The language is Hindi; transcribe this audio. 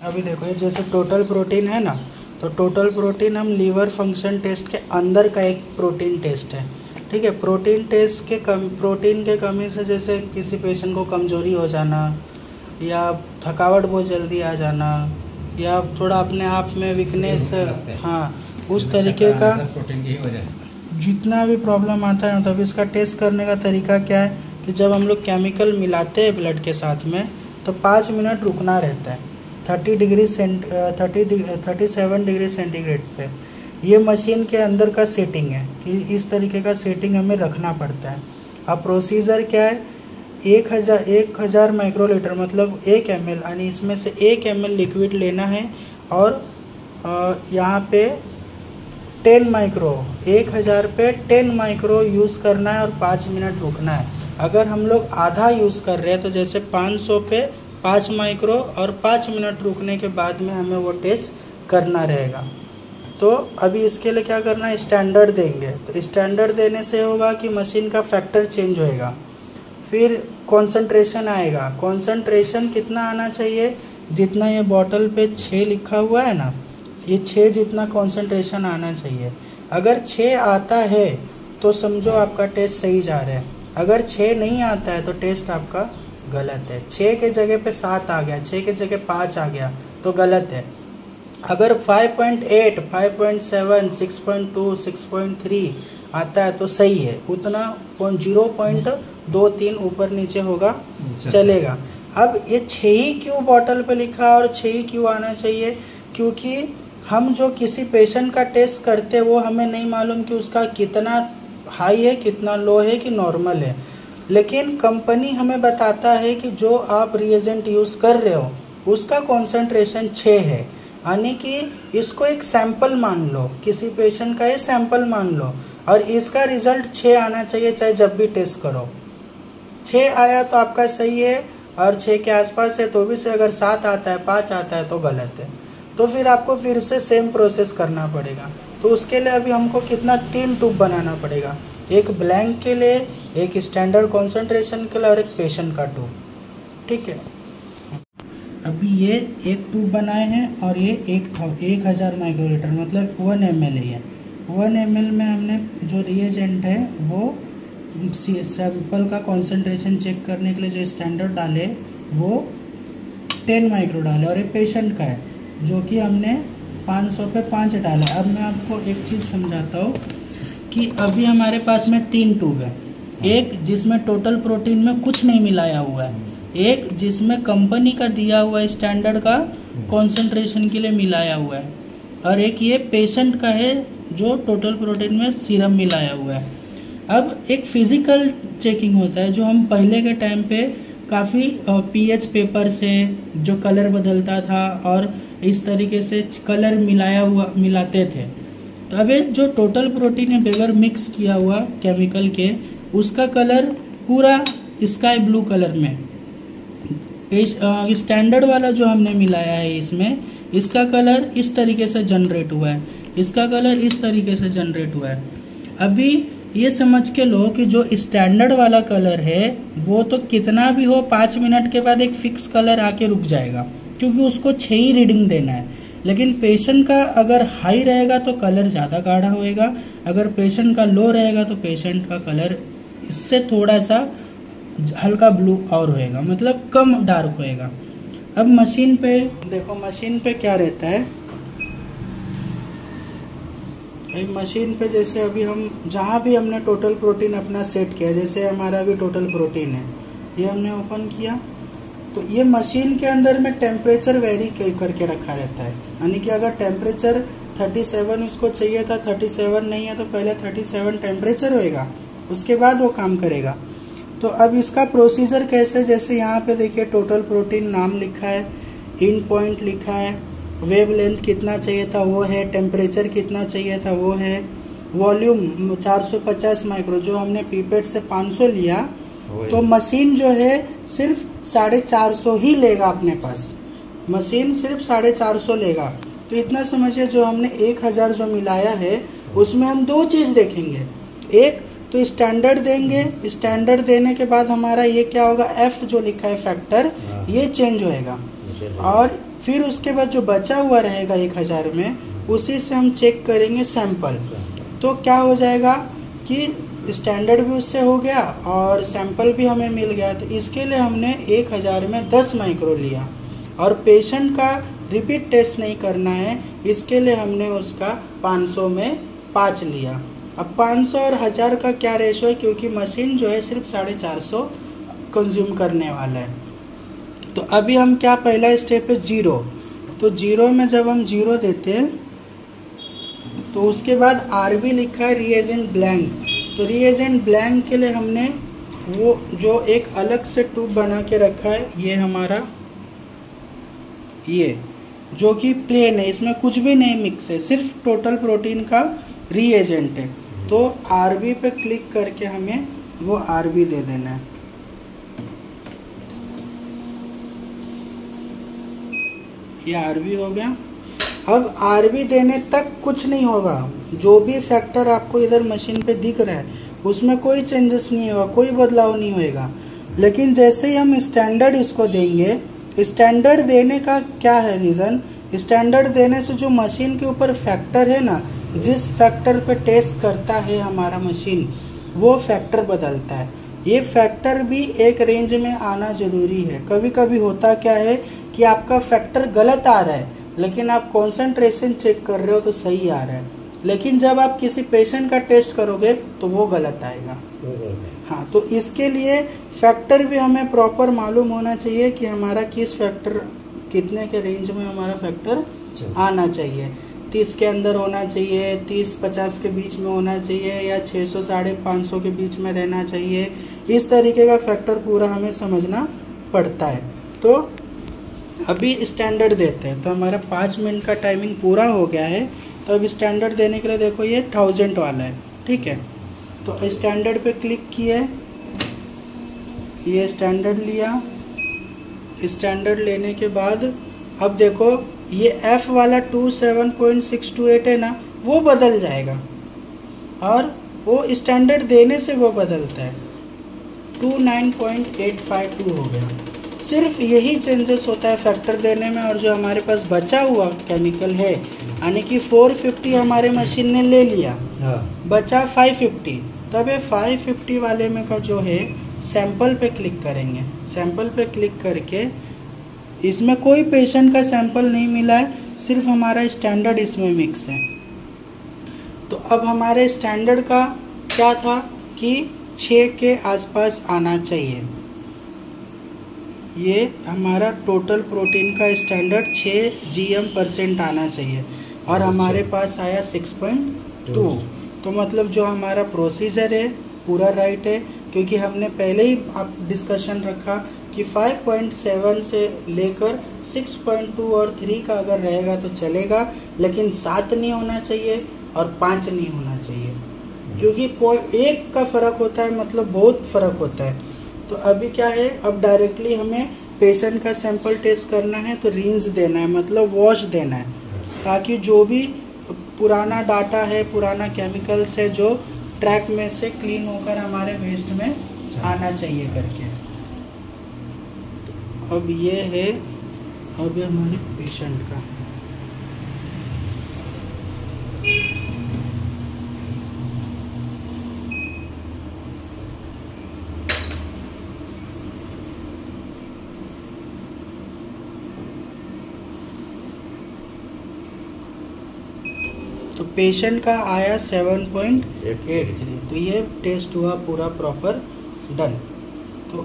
अभी देखो ये जैसे टोटल प्रोटीन है ना, तो टोटल प्रोटीन हम लीवर फंक्शन टेस्ट के अंदर का एक प्रोटीन टेस्ट है। ठीक है, प्रोटीन टेस्ट के प्रोटीन के कमी से जैसे किसी पेशेंट को कमजोरी हो जाना या थकावट बहुत जल्दी आ जाना या थोड़ा अपने आप में वीकनेस, हाँ उस तरीके का प्रोटीन की वजह जितना भी प्रॉब्लम आता है ना, तब इसका टेस्ट करने का तरीका क्या है कि जब हम लोग केमिकल मिलाते हैं ब्लड के साथ में तो 5 मिनट रुकना रहता है 37 डिग्री सेंटीग्रेड पे। ये मशीन के अंदर का सेटिंग है कि इस तरीके का सेटिंग हमें रखना पड़ता है। अब प्रोसीजर क्या है, 1000 माइक्रोलीटर मतलब 1 ml, यानी इसमें से 1 ml लिक्विड लेना है और यहाँ पे 10 माइक्रो, 1000 पे 10 माइक्रो यूज़ करना है और 5 मिनट रुकना है। अगर हम लोग आधा यूज़ कर रहे हैं तो जैसे 500 पे 5 माइक्रो और 5 मिनट रुकने के बाद में हमें वो टेस्ट करना रहेगा। तो अभी इसके लिए क्या करना है, स्टैंडर्ड देंगे। तो स्टैंडर्ड देने से होगा कि मशीन का फैक्टर चेंज होएगा, फिर कॉन्सेंट्रेशन आएगा। कॉन्सेंट्रेशन कितना आना चाहिए, जितना ये बॉटल पे 6 लिखा हुआ है ना, ये 6 जितना कॉन्सेंट्रेशन आना चाहिए। अगर 6 आता है तो समझो आपका टेस्ट सही जा रहा है, अगर 6 नहीं आता है तो टेस्ट आपका गलत है। 6 के जगह पे 7 आ गया, 6 के जगह 5 आ गया तो गलत है। अगर 5.8, 5.7, 6.2, 6.3 आता है तो सही है, उतना 0.23 ऊपर नीचे होगा चलेगा। अब ये 6 ही क्यों बॉटल पे लिखा और 6 ही क्यों आना चाहिए, क्योंकि हम जो किसी पेशेंट का टेस्ट करते हैं वो हमें नहीं मालूम कि उसका कितना हाई है, कितना लो है, कि नॉर्मल है, लेकिन कंपनी हमें बताता है कि जो आप रिएजेंट यूज़ कर रहे हो उसका कॉन्सेंट्रेशन 6 है, यानी कि इसको एक सैंपल मान लो, किसी पेशेंट का ये सैंपल मान लो और इसका रिज़ल्ट 6 आना चाहिए चाहे जब भी टेस्ट करो। 6 आया तो आपका सही है और 6 के आसपास है तो भी से, अगर 7 आता है, 5 आता है तो गलत है। तो फिर आपको फिर से सेम प्रोसेस करना पड़ेगा। तो उसके लिए अभी हमको कितना 3 ट्यूब बनाना पड़ेगा, एक ब्लैंक के लिए, एक स्टैंडर्ड कॉन्सेंट्रेशन के लिए और एक पेशेंट का ट्यूब। ठीक है, अभी ये एक ट्यूब बनाए हैं और ये 1000 माइक्रोलीटर मतलब 1 ml है। 1 ml में हमने जो रिएजेंट है वो सैंपल का कॉन्सेंट्रेशन चेक करने के लिए जो स्टैंडर्ड डाले वो 10 माइक्रो डाले, और ये पेशेंट का है जो कि हमने 500 पे 5 डाला। अब मैं आपको एक चीज़ समझाता हूँ कि अभी हमारे पास में 3 ट्यूब है, एक जिसमें टोटल प्रोटीन में कुछ नहीं मिलाया हुआ है, एक जिसमें कंपनी का दिया हुआ स्टैंडर्ड का कॉन्सेंट्रेशन के लिए मिलाया हुआ है, और एक ये पेशेंट का है जो टोटल प्रोटीन में सीरम मिलाया हुआ है। अब एक फिज़िकल चेकिंग होता है जो हम पहले के टाइम पे काफ़ी पीएच पेपर से जो कलर बदलता था और इस तरीके से कलर मिलाते थे। तो अब जो टोटल प्रोटीन है बगैर मिक्स किया हुआ केमिकल के, उसका कलर पूरा स्काई ब्लू कलर में, स्टैंडर्ड वाला जो हमने मिलाया है इसमें, इसका कलर इस तरीके से जनरेट हुआ है, इसका कलर इस तरीके से जनरेट हुआ है। अभी ये समझ के लो कि जो स्टैंडर्ड वाला कलर है वो तो कितना भी हो 5 मिनट के बाद एक फिक्स कलर आके रुक जाएगा, क्योंकि उसको 6 ही रीडिंग देना है। लेकिन पेशेंट का अगर हाई रहेगा तो कलर ज़्यादा गाढ़ा होएगा, अगर पेशेंट का लो रहेगा तो पेशेंट का कलर इससे थोड़ा सा हल्का ब्लू और होएगा, मतलब कम डार्क होएगा। अब मशीन पे देखो, मशीन पे क्या रहता है, मशीन पे जैसे अभी हम जहाँ भी हमने टोटल प्रोटीन अपना सेट किया, जैसे हमारा अभी टोटल प्रोटीन है, ये हमने ओपन किया तो ये मशीन के अंदर में टेम्परेचर वेरी करके रखा रहता है, यानी कि अगर टेम्परेचर 37 उसको चाहिए था, 37 नहीं है तो पहले 37 टेम्परेचर होएगा, उसके बाद वो काम करेगा। तो अब इसका प्रोसीजर कैसे, जैसे यहाँ पे देखिए टोटल प्रोटीन नाम लिखा है, इन पॉइंट लिखा है, वेव लेंथ कितना चाहिए था वो है, टेम्परेचर कितना चाहिए था वो है, वॉल्यूम 450 माइक्रो, जो हमने पीपेट से 500 लिया तो मशीन जो है सिर्फ 450 ही लेगा अपने पास, मशीन सिर्फ 450 लेगा। तो इतना समझिए, जो हमने 1000 जो मिलाया है उसमें हम 2 चीज़ देखेंगे, एक तो स्टैंडर्ड देंगे, स्टैंडर्ड देने के बाद हमारा ये क्या होगा, एफ जो लिखा है फैक्टर, ये चेंज होएगा, और फिर उसके बाद जो बचा हुआ रहेगा 1000 में, उसी से हम चेक करेंगे सैंपल। तो क्या हो जाएगा कि स्टैंडर्ड भी उससे हो गया और सैंपल भी हमें मिल गया। तो इसके लिए हमने 1000 में 10 माइक्रो लिया, और पेशेंट का रिपीट टेस्ट नहीं करना है, इसके लिए हमने उसका 500 में 5 लिया। अब 500 और 1000 का क्या रेशो है, क्योंकि मशीन जो है सिर्फ 450 कंज्यूम करने वाला है। तो अभी हम क्या, पहला स्टेप है 0। तो 0 में जब हम 0 देते हैं तो उसके बाद RB लिखा है रिएजेंट ब्लैंक। तो रिएजेंट ब्लैंक के लिए हमने वो जो एक अलग से ट्यूब बना के रखा है, ये हमारा ये जो कि प्लेन है, इसमें कुछ भी नहीं मिक्स है, सिर्फ टोटल प्रोटीन का रिएजेंट है। तो RB पे क्लिक करके हमें वो RB दे देना है। ये RB हो गया। अब RB देने तक कुछ नहीं होगा, जो भी फैक्टर आपको इधर मशीन पे दिख रहा है उसमें कोई चेंजेस नहीं होगा, कोई बदलाव नहीं होएगा। लेकिन जैसे ही हम स्टैंडर्ड इसको देंगे, स्टैंडर्ड देने का क्या है रीज़न, स्टैंडर्ड देने से जो मशीन के ऊपर फैक्टर है ना, जिस फैक्टर पे टेस्ट करता है हमारा मशीन, वो फैक्टर बदलता है। ये फैक्टर भी एक रेंज में आना ज़रूरी है। कभी कभी होता क्या है कि आपका फैक्टर गलत आ रहा है, लेकिन आप कॉन्सेंट्रेशन चेक कर रहे हो तो सही आ रहा है, लेकिन जब आप किसी पेशेंट का टेस्ट करोगे तो वो गलत आएगा। हाँ, तो इसके लिए फैक्टर भी हमें प्रॉपर मालूम होना चाहिए कि हमारा किस फैक्टर, कितने के रेंज में हमारा फैक्टर आना चाहिए। 30 के अंदर होना चाहिए, 30-50 के बीच में होना चाहिए, या 600-550 के बीच में रहना चाहिए। इस तरीके का फैक्टर पूरा हमें समझना पड़ता है। तो अभी स्टैंडर्ड देते हैं। तो हमारा 5 मिनट का टाइमिंग पूरा हो गया है। तो अब स्टैंडर्ड देने के लिए देखो ये 1000 वाला है, ठीक है। तो स्टैंडर्ड पे क्लिक किए, ये स्टैंडर्ड लिया। स्टैंडर्ड लेने के बाद अब देखो ये F वाला 27.628 है ना, वो बदल जाएगा, और वो स्टैंडर्ड देने से वो बदलता है, 29.852 हो गया। सिर्फ यही चेंजेस होता है फैक्टर देने में। और जो हमारे पास बचा हुआ केमिकल है, यानी कि 450 हमारे मशीन ने ले लिया, बचा 550। तब ये 550 वाले में का जो है सैंपल पे क्लिक करेंगे। सैंपल पे क्लिक करके इसमें कोई पेशेंट का सैंपल नहीं मिला है, सिर्फ हमारा स्टैंडर्ड इसमें मिक्स है। तो अब हमारे स्टैंडर्ड का क्या था कि 6 के आसपास आना चाहिए। ये हमारा टोटल प्रोटीन का स्टैंडर्ड 6 GM% आना चाहिए, और हमारे पास आया 6.2। तो मतलब जो हमारा प्रोसीजर है पूरा राइट है, क्योंकि हमने पहले ही आप डिस्कशन रखा कि 5.7 से लेकर 6.2 और 3 का अगर रहेगा तो चलेगा, लेकिन 7 नहीं होना चाहिए और 5 नहीं होना चाहिए, क्योंकि 1 का फ़र्क होता है, मतलब बहुत फ़र्क होता है। तो अभी क्या है, अब डायरेक्टली हमें पेशेंट का सैंपल टेस्ट करना है, तो रिंस देना है, मतलब वॉश देना है, ताकि जो भी पुराना डाटा है, पुराना केमिकल्स है, जो ट्रैक में से क्लीन होकर हमारे वेस्ट में आना चाहिए करके। तो अब ये है अब हमारे पेशेंट का। तो पेशेंट का आया 7.83। तो ये टेस्ट हुआ पूरा प्रॉपर डन। तो